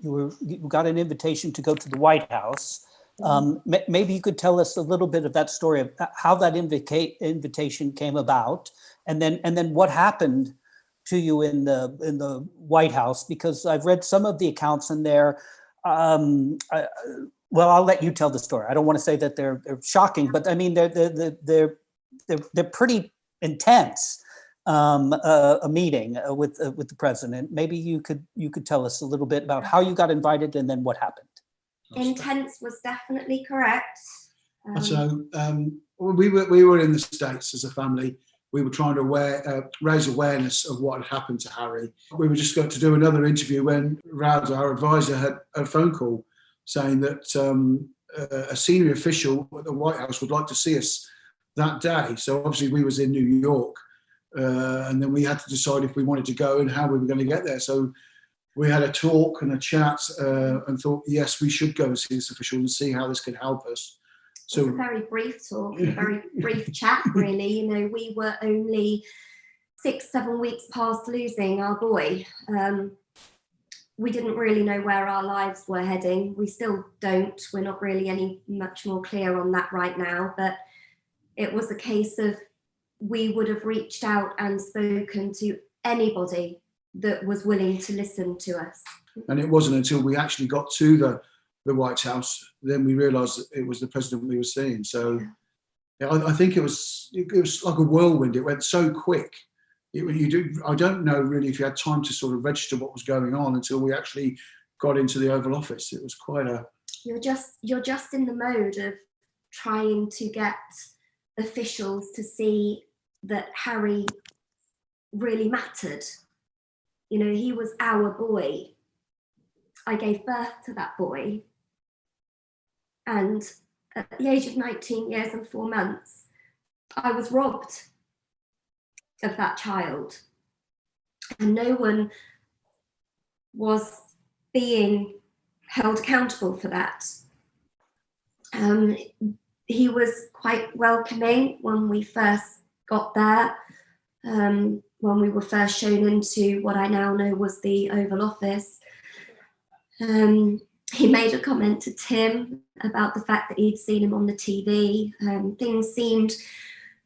you got an invitation to go to the White House. Maybe you could tell us a little bit of that story of how that invitation came about, and then what happened to you in the White House, because I've read some of the accounts in there. Well, I'll let you tell the story. I don't want to say that they're shocking, but I mean they're pretty intense. A meeting with the president. Maybe you could tell us a little bit about how you got invited and then what happened. Intense was definitely correct. So we were in the States as a family. We were trying to raise awareness of what had happened to Harry. We were just going to do another interview when Raud, our advisor, had a phone call saying that a senior official at the White House would like to see us that day. So obviously we was in New York, and then we had to decide if we wanted to go and how we were going to get there. So we had a talk and a chat and thought, yes, we should go and see this official and see how this could help us. So it was a very brief talk, a very brief chat, really. You know, we were only 6-7 weeks past losing our boy. We didn't really know where our lives were heading. We still don't. We're not really much more clear on that right now. But it was a case of we would have reached out and spoken to anybody that was willing to listen to us. And it wasn't until we actually got to the White House, then we realised that it was the president we were seeing. So yeah, I think it was like a whirlwind. It went so quick. I don't know really if you had time to sort of register what was going on until we actually got into the Oval Office. It was quite a... You're just in the mode of trying to get officials to see that Harry really mattered. You know, he was our boy. I gave birth to that boy. And at the age of 19 years and 4 months, I was robbed of that child. And no one was being held accountable for that. He was quite welcoming when we first got there, when we were first shown into what I now know was the Oval Office. He made a comment to Tim about the fact that he'd seen him on the TV. Things seemed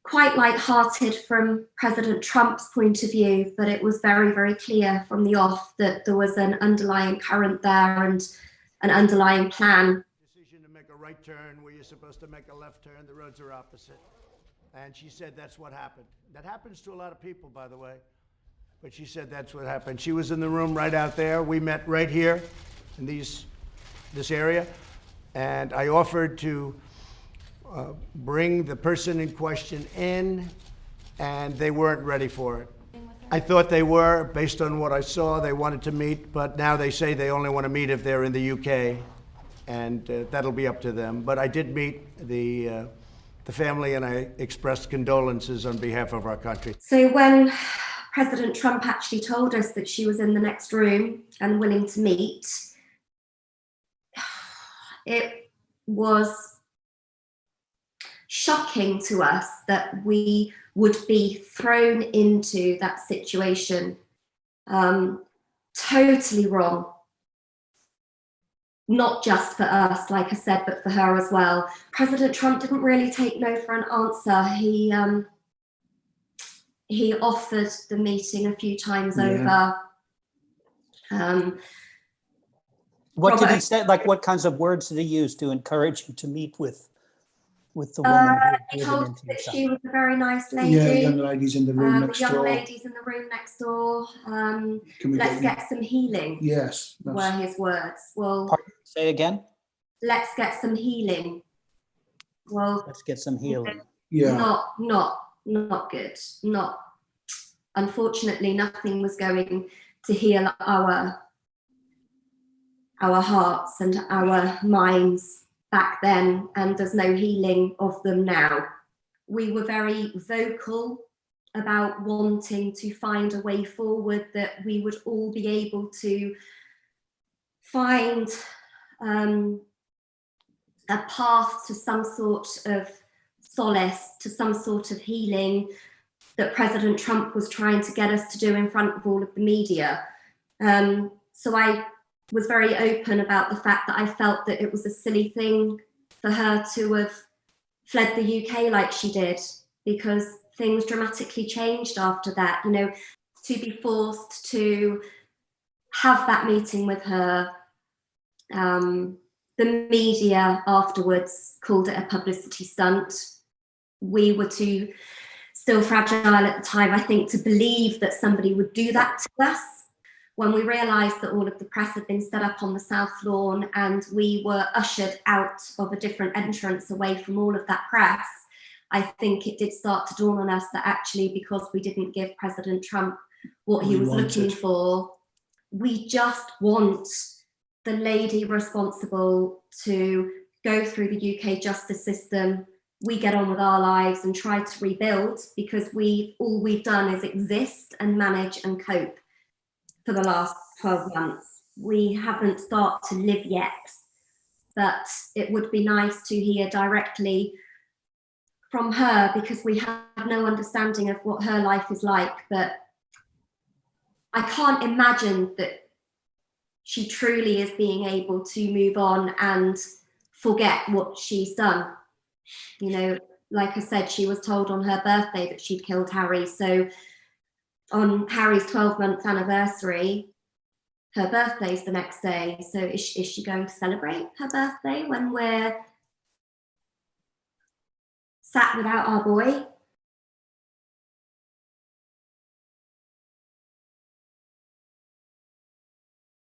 quite light-hearted from President Trump's point of view, but it was very, very clear from the off that there was an underlying current there and an underlying plan. Decision to make a right turn where you're supposed to make a left turn, the roads are opposite. And she said that's what happened. That happens to a lot of people, by the way. But she said that's what happened. She was in the room right out there. We met right here in this area. And I offered to bring the person in question in, and they weren't ready for it. I thought they were, based on what I saw. They wanted to meet, but now they say they only want to meet if they're in the UK, and that'll be up to them. But I did meet the family, and I expressed condolences on behalf of our country. So when President Trump actually told us that she was in the next room and willing to meet, it was shocking to us that we would be thrown into that situation. Totally wrong. Not just for us, like I said, but for her as well. President Trump didn't really take no for an answer. He offered the meeting a few times over. What did he say? Like, what kinds of words did he use to encourage you to meet with the woman? He told us that she was a very nice lady. Yeah, young ladies in the room next door. Young ladies in the room next door. Let's get some healing. Yes. Were his words. Well, Pardon? Say again? Let's get some healing. Well, let's get some healing. Yeah. Not good. Unfortunately, nothing was going to heal our hearts and our minds back then, and there's no healing of them now. We were very vocal about wanting to find a way forward, that we would all be able to find a path to some sort of solace, to some sort of healing that President Trump was trying to get us to do in front of all of the media. So I was very open about the fact that I felt that it was a silly thing for her to have fled the UK like she did, because things dramatically changed after that. You know, to be forced to have that meeting with her, the media afterwards called it a publicity stunt. We were too still fragile at the time, I think, to believe that somebody would do that to us. When we realised that all of the press had been set up on the South Lawn and we were ushered out of a different entrance away from all of that press, I think it did start to dawn on us that actually, because we didn't give President Trump what he was looking for, we just want the lady responsible to go through the UK justice system. We get on with our lives and try to rebuild, because all we've done is exist and manage and cope for the last 12 months. We haven't started to live yet, but it would be nice to hear directly from her, because we have no understanding of what her life is like. But I can't imagine that she truly is being able to move on and forget what she's done. You know, like I said, she was told on her birthday that she'd killed Harry. So on Harry's 12-month anniversary, her birthday's the next day. So is she going to celebrate her birthday when we're sat without our boy?